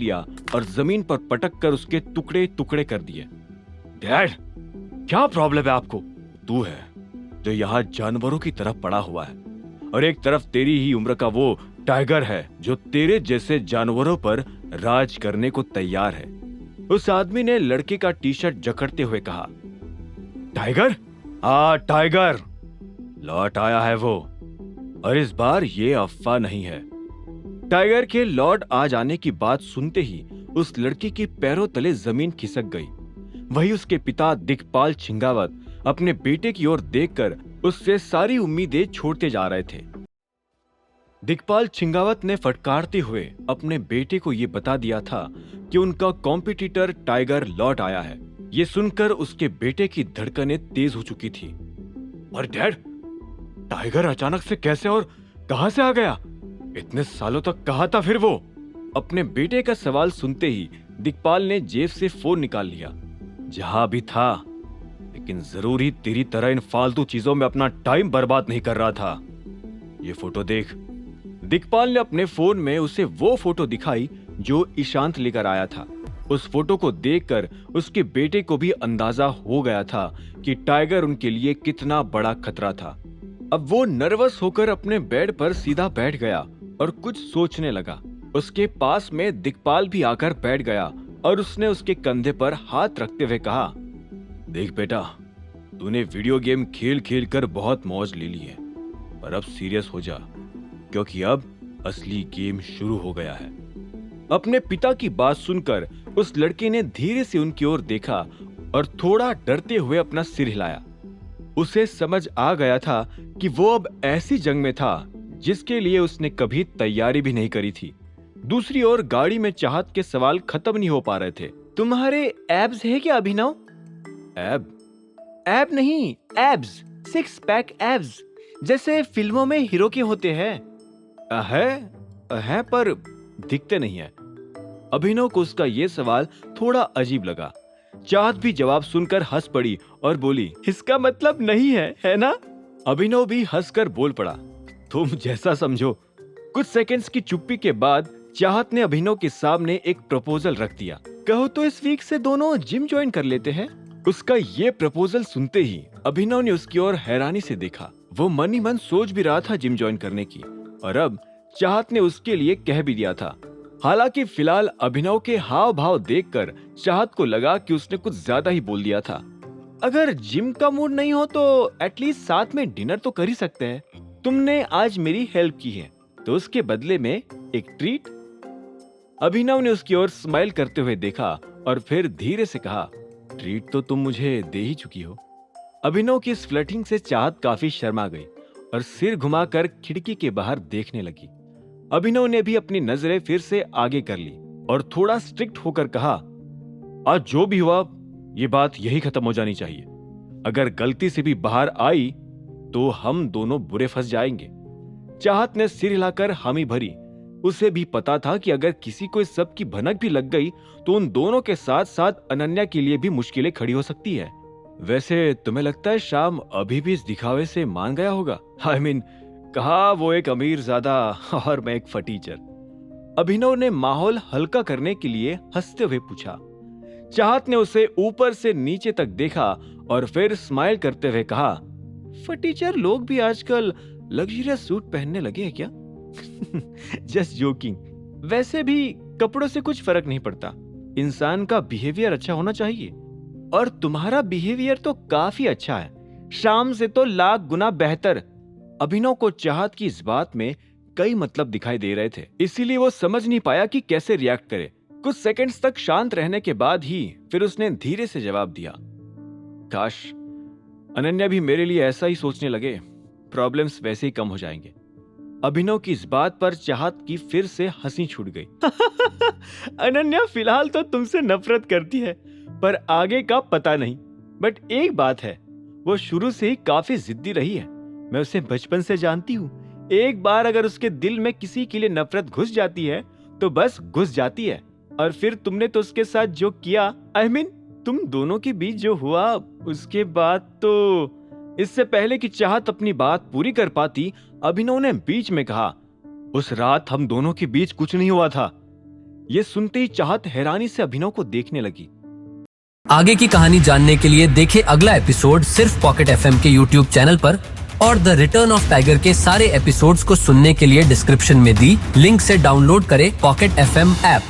लिया और जमीन पर पटक कर उसके टुकड़े टुकड़े कर दिए। डैड, क्या प्रॉब्लम है आपको? तू है जो यहाँ जानवरों की तरफ पड़ा हुआ है और एक तरफ तेरी ही उम्र का वो टाइगर है जो तेरे जैसे जानवरों पर राज करने को तैयार है। उस आदमी ने लड़के का टी शर्ट जकड़ते हुए कहा। टाइगर? हाँ, टाइगर लौट आया है वो, और इस बार ये अफवाह नहीं है। टाइगर के लौट आ जाने की बात सुनते ही उस लड़के के पैरों तले जमीन खिसक गई। वही उसके पिता दिक्पाल छिंगावत अपने बेटे की ओर देखकर उससे सारी उम्मीदें छोड़ते जा रहे थे। दिक्पाल छिंगावत ने फटकारते हुए अपने बेटे को यह बता दिया था कि उनका कॉम्पिटिटर टाइगर लौट आया है। ये सुनकर उसके बेटे की धड़कनें तेज हो चुकी थी। और डैड, टाइगर अचानक से कैसे और कहां से आ गया? इतने सालों तक कहां था फिर वो? अपने बेटे का सवाल सुनते ही दिक्पाल ने जेब से फोन निकाल लिया। जहां भी था, लेकिन जरूर ही तेरी तरह इन फालतू चीजों में अपना टाइम बर्बाद नहीं कर रहा था। ये फोटो देख। दिक्पाल ने अपने फोन में उसे वो फोटो दिखाई जो ईशांत लेकर आया था। उस फोटो को देखकर उसके बेटे को भी अंदाजा हो गया था कि टाइगर उनके लिए कितना बड़ा खतरा था। अब वो नर्वस होकर अपने बेड पर सीधा बैठ गया और कुछ सोचने लगा। उसके पास में दिक्पाल भी आकर बैठ गया और उसने उसके कंधे पर हाथ रखते हुए कहा, देख बेटा, तूने वीडियो गेम खेल खेल कर बहुत मौज ले ली है, पर अब सीरियस हो जा, क्योंकि अब असली गेम शुरू हो गया है। अपने पिता की बात सुनकर उस लड़के ने धीरे से उनकी ओर देखा और थोड़ा डरते हुए अपना सिर हिलाया। उसे समझ आ गया था कि वो अब ऐसी जंग में था जिसके लिए उसने कभी तैयारी भी नहीं करी थी। दूसरी ओर गाड़ी में चाहत के सवाल खत्म नहीं हो पा रहे थे। तुम्हारे एब्स है क्या अभिनव? एब नहीं, एब्स, 6 पैक एब्स, जैसे फिल्मों में हीरो के होते हैं। है पर दिखते नहीं है। अभिनव को उसका ये सवाल थोड़ा अजीब लगा। चाहत भी जवाब सुनकर हंस पड़ी और बोली, इसका मतलब नहीं है ना? अभिनव भी हंसकर बोल पड़ा, तुम जैसा समझो। कुछ सेकंड्स की चुप्पी के बाद चाहत ने अभिनव के सामने एक प्रपोजल रख दिया। कहो तो इस वीक से दोनों जिम ज्वाइन कर लेते हैं। उसका ये प्रपोजल सुनते ही अभिनव ने उसकी ओर हैरानी से देखा। वो मन ही मन सोच भी रहा था जिम ज्वाइन करने की, और अब चाहत ने उसके लिए कह भी दिया था। हालांकि फिलहाल अभिनव के हाव भाव देखकर चाहत को लगा कि उसने कुछ ज्यादा ही बोल दिया था। अगर जिम का मूड नहीं हो तो एटलीस्ट साथ में डिनर तो कर ही सकते हैं। तुमने आज मेरी हेल्प की है तो उसके बदले में एक ट्रीट। अभिनव ने उसकी ओर स्माइल करते हुए देखा और फिर धीरे से कहा, ट्रीट तो तुम मुझे दे ही चुकी हो। अभिनव की इस फ्लर्टिंग से चाहत काफी शर्मा गई और सिर घुमाकर खिड़की के बाहर देखने लगी। अभिनव ने भी अपनी नजरें फिर से आगे कर ली और थोड़ा स्ट्रिक्ट होकर कहा, आज जो भी हुआ ये बात यही खत्म हो जानी चाहिए। अगर गलती से भी बाहर आई तो हम दोनों बुरे फंस जाएंगे। चाहत ने सिर हिलाकर हामी भरी। उसे भी पता था कि अगर किसी को इस सब की भनक भी लग गई तो उन दोनों के साथ साथ अनन्या के लिए भी मुश्किलें खड़ी हो सकती है। वैसे तुम्हें लगता है शाम अभी भी इस दिखावे से मान गया होगा? I mean, कहा वो एक अमीरजादा और मैं एक फटीचर। अभिनव ने माहौल हल्का करने के लिए हंसते हुए पूछा। चाहत ने उसे ऊपर से नीचे तक देखा और फिर स्माइल करते हुए कहा, फटीचर लोग भी आजकल लग्जरियस सूट पहनने लगे हैं क्या? Just joking. वैसे भी कपड़ों से कुछ फर्क नहीं पड़ता, इंसान का बिहेवियर अच्छा होना चाहिए, और तुम्हारा बिहेवियर तो काफी अच्छा है, शाम से तो लाख गुना बेहतर। अभिनव को चाहत की इस बात में कई मतलब दिखाई दे रहे थे, इसीलिए वो समझ नहीं पाया कि कैसे रिएक्ट करे। कुछ सेकंड्स तक शांत रहने के बाद ही फिर उसने धीरे से जवाब दिया, काश अनन्या भी मेरे लिए ऐसा ही सोचने लगे, प्रॉब्लम्स वैसे ही कम हो जाएंगे। अभिनव की इस बात पर चाहत की फिर से हंसी छूट गई। अनन्या फिलहाल तो तुमसे नफरत करती है, पर आगे का पता नहीं। बट एक बात है, वो शुरू से ही काफी जिद्दी रही है। मैं उसे बचपन से जानती हूँ। एक बार अगर उसके दिल में किसी के लिए नफरत घुस जाती है तो बस घुस जाती है। और फिर तुमने तो उसके साथ जो किया, I mean, तुम दोनों के बीच जो हुआ, उसके बाद तो। इससे पहले कि चाहत अपनी बात पूरी कर पाती, अभिनव ने बीच में कहा, उस रात हम दोनों के बीच कुछ नहीं हुआ था। ये सुनते ही चाहत हैरानी से अभिनव को देखने लगी। आगे की कहानी जानने के लिए देखें अगला एपिसोड सिर्फ पॉकेट एफएम के यूट्यूब चैनल पर, और द रिटर्न ऑफ टाइगर के सारे एपिसोड्स को सुनने के लिए डिस्क्रिप्शन में दी लिंक से डाउनलोड करें पॉकेट एफएम ऐप।